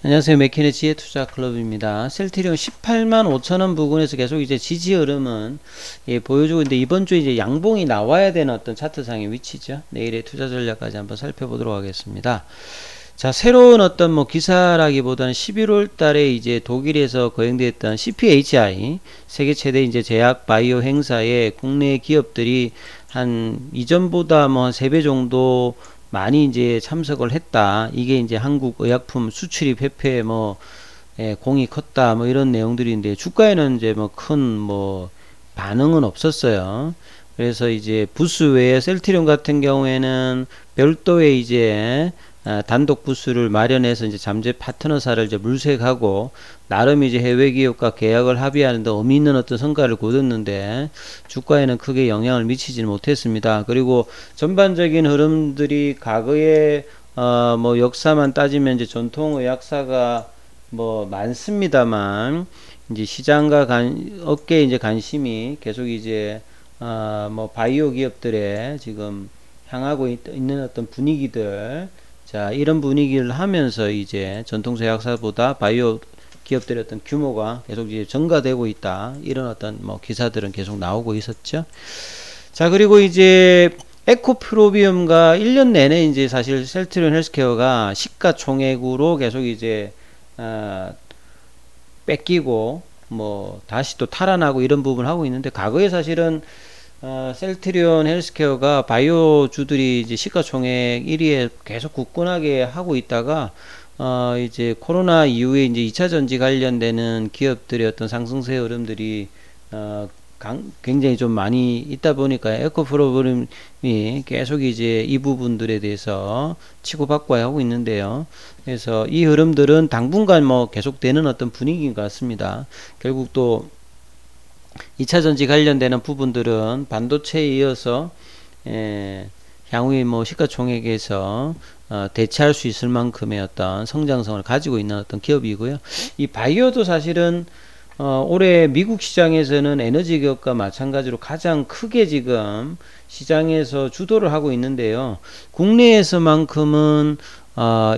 안녕하세요. 맥킨의 지혜투자클럽입니다. 셀트리온 18만 5천원 부근에서 계속 이제 지지 흐름은 보여주고 있는데, 이번 주에 이제 양봉이 나와야 되는 어떤 차트상의 위치죠. 내일의 투자 전략까지 한번 살펴보도록 하겠습니다. 자, 새로운 어떤 기사라기보다는 11월 달에 이제 독일에서 거행됐던 CPHI, 세계 최대 이제 제약 바이오 행사에 국내 기업들이 한 이전보다 한 3배 정도 많이 이제 참석을 했다. 이게 이제 한국 의약품 수출입 회피에 공이 컸다. 이런 내용들인데, 주가에는 이제 큰 반응은 없었어요. 그래서 이제 부스 외에 셀트리온 같은 경우에는 별도의 이제 단독 부스를 마련해서 이제 잠재 파트너사를 이제 물색하고, 나름 이제 해외 기업과 계약을 합의하는데 의미 있는 어떤 성과를 거뒀는데, 주가에는 크게 영향을 미치지는 못했습니다. 그리고 전반적인 흐름들이 과거의 역사만 따지면 이제 전통의학사가 많습니다만, 이제 시장과 업계의 이제 관심이 계속 이제 바이오 기업들의 지금 향하고 있는 어떤 분위기들, 자, 이런 분위기를 하면서 이제 전통제약사보다 바이오 기업들의 어떤 규모가 계속 이제 증가되고 있다. 이런 어떤 기사들은 계속 나오고 있었죠. 자, 그리고 이제 에코프로비움과 1년 내내 이제 사실 셀트리온 헬스케어가 시가총액으로 계속 이제 뺏기고 다시 또 탈환하고 이런 부분을 하고 있는데, 과거에 사실은 셀트리온 헬스케어가 바이오주들이 이제 시가총액 1위에 계속 굳건하게 하고 있다가 이제 코로나 이후에 이제 2차전지 관련되는 기업들의 어떤 상승세 흐름들이 굉장히 좀 많이 있다 보니까 에코프로그램이 계속 이제 이 부분들에 대해서 치고받고 하고 있는데요. 그래서 이 흐름들은 당분간 계속되는 어떤 분위기인 것 같습니다. 결국 또 2차전지 관련되는 부분들은 반도체에 이어서 향후에 시가총액에서 대체할 수 있을 만큼의 어떤 성장성을 가지고 있는 어떤 기업이고요. 이 바이오도 사실은 올해 미국 시장에서는 에너지 기업과 마찬가지로 가장 크게 지금 시장에서 주도를 하고 있는데요. 국내에서만큼은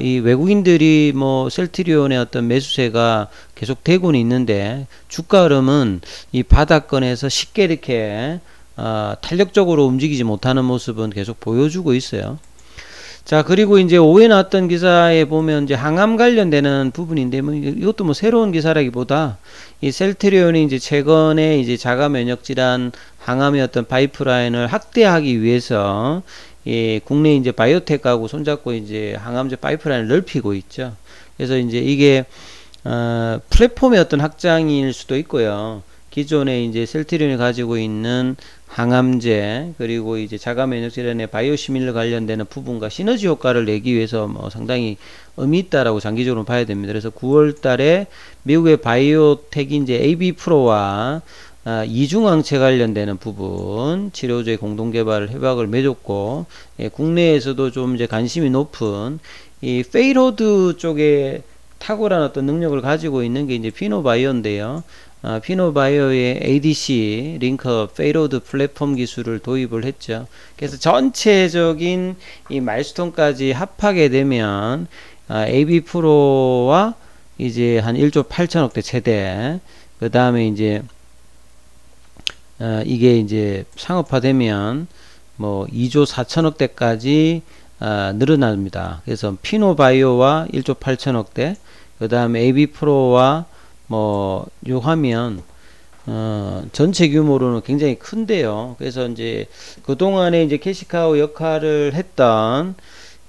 이 외국인들이 셀트리온의 어떤 매수세가 계속 되고는 있는데, 주가 흐름은 이 바닥권에서 쉽게 이렇게 탄력적으로 움직이지 못하는 모습은 계속 보여주고 있어요. 자, 그리고 이제 오후에 나왔던 기사에 보면 이제 항암 관련되는 부분인데, 이것도 새로운 기사라기보다 이 셀트리온이 이제 최근에 이제 자가 면역 질환 항암의 어떤 파이프라인을 확대하기 위해서 국내 이제 바이오텍하고 손잡고 이제 항암제 파이프라인을 넓히고 있죠. 그래서 이제 이게 플랫폼의 어떤 확장일 수도 있고요. 기존에 이제 셀트리온이 가지고 있는 항암제, 그리고 이제 자가 면역 질환의 바이오시밀러 관련되는 부분과 시너지 효과를 내기 위해서 상당히 의미 있다라고 장기적으로 봐야 됩니다. 그래서 9월 달에 미국의 바이오텍이 이제 AB 프로와 이중항체 관련되는 부분 치료제 공동 개발을 협약을 맺었고, 국내에서도 좀 이제 관심이 높은 이 페이로드 쪽에 탁월한 어떤 능력을 가지고 있는 게 이제 피노바이오인데요. 피노바이오의 ADC 링커 페이로드 플랫폼 기술을 도입을 했죠. 그래서 전체적인 이 마일스톤까지 합하게 되면 AB 프로와 이제 한 1조 8천억대 최대, 그 다음에 이제 이게 이제 상업화되면 2조 4천억대까지 늘어납니다. 그래서 피노바이오와 1조 8천억대, 그 다음에 AB프로와 요 하면 전체 규모로는 굉장히 큰데요. 그래서 이제 그동안에 이제 캐시카우 역할을 했던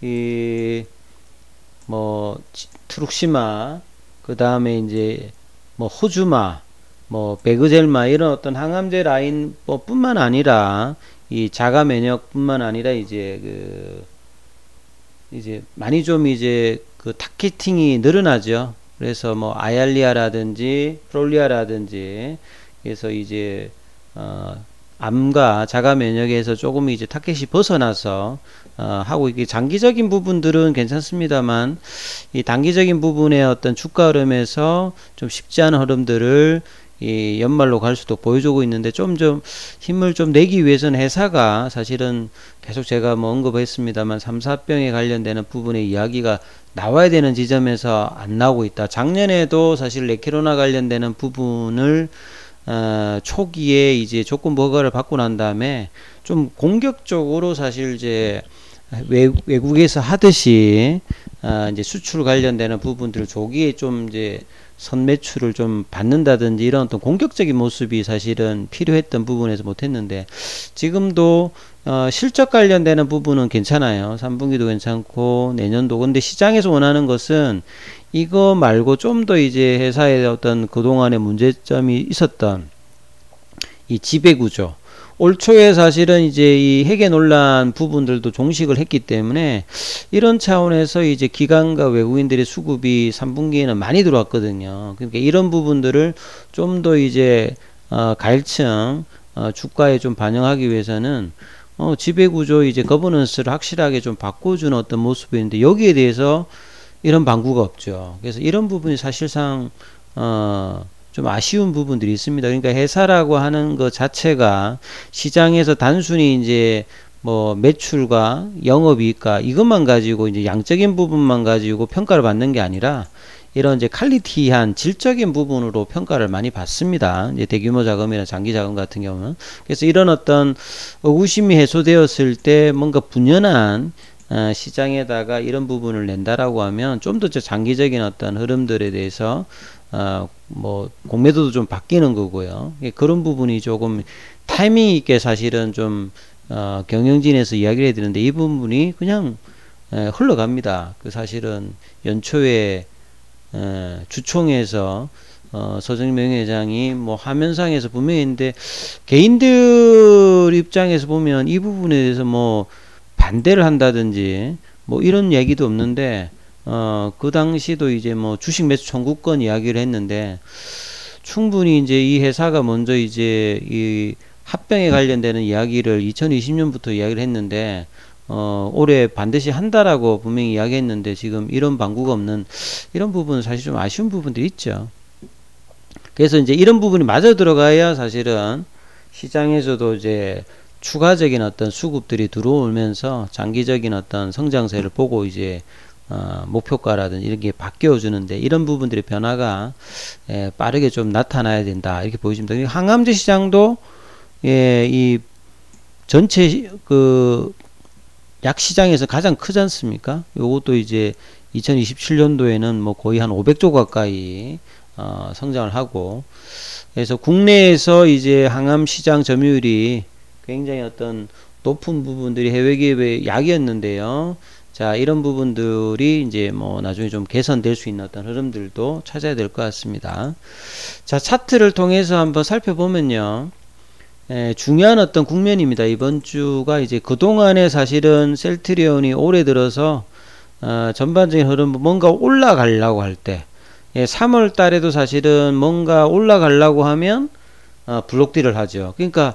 이 트룩시마, 그 다음에 이제 호주마, 베그젤마, 이런 어떤 항암제 라인 뿐만 아니라 이 자가 면역 뿐만 아니라 이제 이제 많이 좀 이제 타겟팅이 늘어나죠. 그래서 아얄리아라든지 프롤리아라든지, 그래서 이제 암과 자가 면역에서 조금 이제 타겟이 벗어나서 하고, 이게 장기적인 부분들은 괜찮습니다만, 이 단기적인 부분의 어떤 주가 흐름에서 좀 쉽지 않은 흐름들을 이 연말로 갈수록 보여주고 있는데 좀 힘을 좀 내기 위해서는 회사가 사실은 계속 제가 뭐 언급했습니다만 3, 4병에 관련되는 부분의 이야기가 나와야 되는 지점에서 안 나오고 있다. 작년에도 사실 레키로나 관련되는 부분을 초기에 이제 조건부 허가를 받고 난 다음에 좀 공격적으로 사실 이제 외국에서 하듯이 이제 수출 관련되는 부분들을 조기에 좀 이제 선매출을 좀 받는다든지 이런 어떤 공격적인 모습이 사실은 필요했던 부분에서 못했는데 지금도 실적 관련되는 부분은 괜찮아요. 3분기도 괜찮고 내년도. 근데 시장에서 원하는 것은 이거 말고 좀 더 이제 회사의 어떤 그동안의 문제점이 있었던 이 지배구조, 올 초에 사실은 이제 이 회계 논란 부분들도 종식을 했기 때문에 이런 차원에서 이제 기관과 외국인들의 수급이 3분기에는 많이 들어왔거든요. 그러니까 이런 부분들을 좀 더 이제 가일층 주가에 좀 반영하기 위해서는 지배구조 이제 거버넌스를 확실하게 좀 바꿔주는 어떤 모습인데 여기에 대해서 이런 방구가 없죠. 그래서 이런 부분이 사실상 좀 아쉬운 부분들이 있습니다. 그러니까 회사라고 하는 것 자체가 시장에서 단순히 이제 뭐 매출과 영업이익과 이것만 가지고 이제 양적인 부분만 가지고 평가를 받는 게 아니라 이런 이제 퀄리티한 질적인 부분으로 평가를 많이 받습니다. 이제 대규모 자금이나 장기 자금 같은 경우는. 그래서 이런 어떤 의구심이 해소되었을 때 뭔가 분연한 시장에다가 이런 부분을 낸다라고 하면 좀 더 장기적인 어떤 흐름들에 대해서 뭐 공매도도 좀 바뀌는 거고요. 그런 부분이 조금 타이밍 있게 사실은 좀 경영진에서 이야기를 해야 되는데 이 부분이 그냥 흘러갑니다. 그 사실은 연초에 주총에서 서정민 명예회장이 뭐 화면상에서 분명히 있는데 개인들 입장에서 보면 이 부분에 대해서 뭐 반대를 한다든지 뭐 이런 얘기도 없는데 그 당시도 이제 뭐 주식 매수 청구권 이야기를 했는데 충분히 이제 이 회사가 먼저 이제 이 합병에 관련되는 이야기를 2020년부터 이야기를 했는데 올해 반드시 한다라고 분명히 이야기했는데 지금 이런 방구가 없는 이런 부분은 사실 좀 아쉬운 부분들이 있죠. 그래서 이제 이런 부분이 맞아 들어가야 사실은 시장에서도 이제 추가적인 어떤 수급들이 들어오면서 장기적인 어떤 성장세를 보고 이제 목표가라든지 이런 게 바뀌어 주는데 이런 부분들의 변화가 빠르게 좀 나타나야 된다 이렇게 보여집니다. 항암제 시장도 이 전체 그 약 시장에서 가장 크지 않습니까? 요것도 이제 2027년도에는 뭐 거의 한 500조 가까이 성장을 하고 그래서 국내에서 이제 항암 시장 점유율이 굉장히 어떤 높은 부분들이 해외 기업의 약이었는데요. 자, 이런 부분들이 이제 뭐 나중에 좀 개선될 수 있는 어떤 흐름들도 찾아야 될 것 같습니다. 자, 차트를 통해서 한번 살펴보면요. 중요한 어떤 국면입니다. 이번 주가 이제 그동안에 사실은 셀트리온이 올해 들어서 전반적인 흐름 뭔가 올라가려고 할 때 3월 달에도 사실은 뭔가 올라가려고 하면 블록딜을 하죠. 그러니까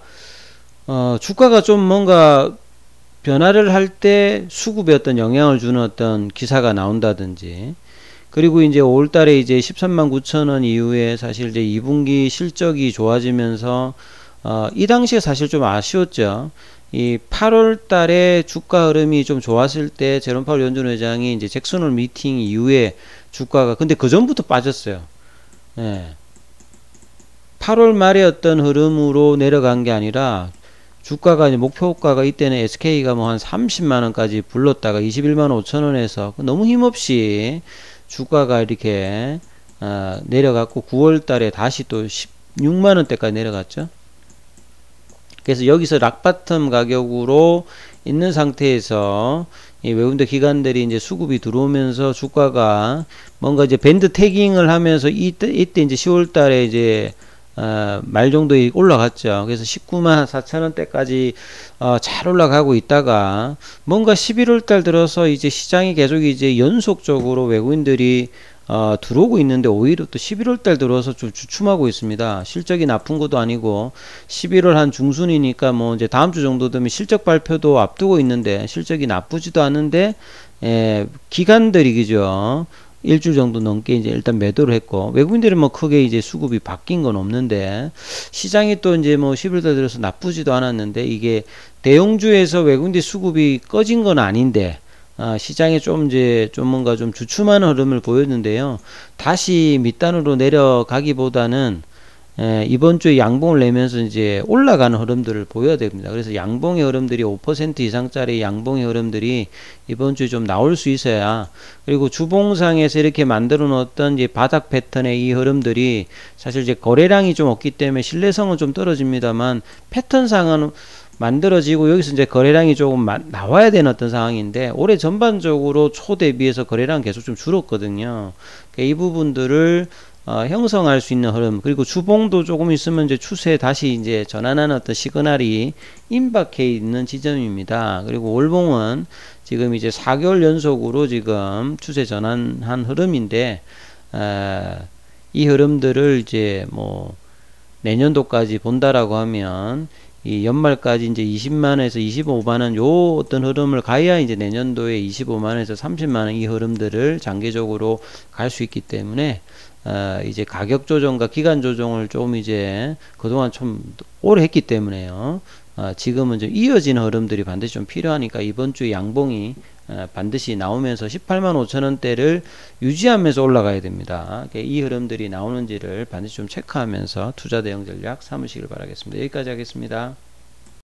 주가가 좀 뭔가 변화를 할 때 수급에 어떤 영향을 주는 어떤 기사가 나온다든지 그리고 이제 5월 달에 이제 13만 9천 원 이후에 사실 이제 2분기 실적이 좋아지면서 이 당시에 사실 좀 아쉬웠죠. 이 8월 달에 주가 흐름이 좀 좋았을 때 제롬 파월 연준 회장이 이제 잭슨홀 미팅 이후에 주가가 근데 그 전부터 빠졌어요. 8월 말에 어떤 흐름으로 내려간 게 아니라 주가가 이제 목표가가 이때는 SK가 뭐 한 30만원까지 불렀다가 21만 5천원에서 너무 힘없이 주가가 이렇게 내려갔고 9월 달에 다시 또 16만원대까지 내려갔죠. 그래서 여기서 락바텀 가격으로 있는 상태에서 이 외국인들 기관들이 이제 수급이 들어오면서 주가가 뭔가 이제 밴드 태깅을 하면서 이때 이제 10월 달에 이제 말 정도에 올라갔죠. 그래서 19만 4천원대까지 잘 올라가고 있다가 뭔가 11월 달 들어서 이제 시장이 계속 이제 연속적으로 외국인들이 들어오고 있는데 오히려 또 11월 달 들어서 좀 주춤하고 있습니다. 실적이 나쁜 것도 아니고 11월 한 중순이니까 뭐 이제 다음 주 정도 되면 실적 발표도 앞두고 있는데 실적이 나쁘지도 않은데 기관들이 그죠. 일주일 정도 넘게 이제 일단 매도를 했고, 외국인들은 뭐 크게 이제 수급이 바뀐 건 없는데, 시장이 또 이제 뭐 11월 들어서 나쁘지도 않았는데, 이게 대형주에서 외국인들 수급이 꺼진 건 아닌데, 시장에 좀 이제 좀 뭔가 좀 주춤하는 흐름을 보였는데요. 다시 밑단으로 내려가기보다는 이번 주에 양봉을 내면서 이제 올라가는 흐름들을 보여야 됩니다. 그래서 양봉의 흐름들이 5% 이상짜리 양봉의 흐름들이 이번 주에 좀 나올 수 있어야, 그리고 주봉상에서 이렇게 만들어 놓았던 이제 바닥 패턴의 이 흐름들이 사실 이제 거래량이 좀 없기 때문에 신뢰성은 좀 떨어집니다만, 패턴상은 만들어지고 여기서 이제 거래량이 조금 나와야 되는 어떤 상황인데, 올해 전반적으로 초 대비해서 거래량 계속 좀 줄었거든요. 그러니까 이 부분들을 형성할 수 있는 흐름, 그리고 주봉도 조금 있으면 이제 추세 다시 이제 전환하는 어떤 시그널이 임박해 있는 지점입니다. 그리고 월봉은 지금 이제 4개월 연속으로 지금 추세 전환한 흐름인데, 이 흐름들을 이제 뭐 내년도까지 본다라고 하면 이 연말까지 이제 20만원에서 25만원 요 어떤 흐름을 가야 이제 내년도에 25만원에서 30만원 이 흐름들을 장기적으로 갈 수 있기 때문에, 이제 가격 조정과 기간 조정을 좀 이제 그동안 좀 오래 했기 때문에요. 지금은 좀 이어지는 흐름들이 반드시 좀 필요하니까 이번 주 양봉이 반드시 나오면서 18만 5천원대를 유지하면서 올라가야 됩니다. 이 흐름들이 나오는지를 반드시 좀 체크하면서 투자 대응 전략 삼으시길 바라겠습니다. 여기까지 하겠습니다.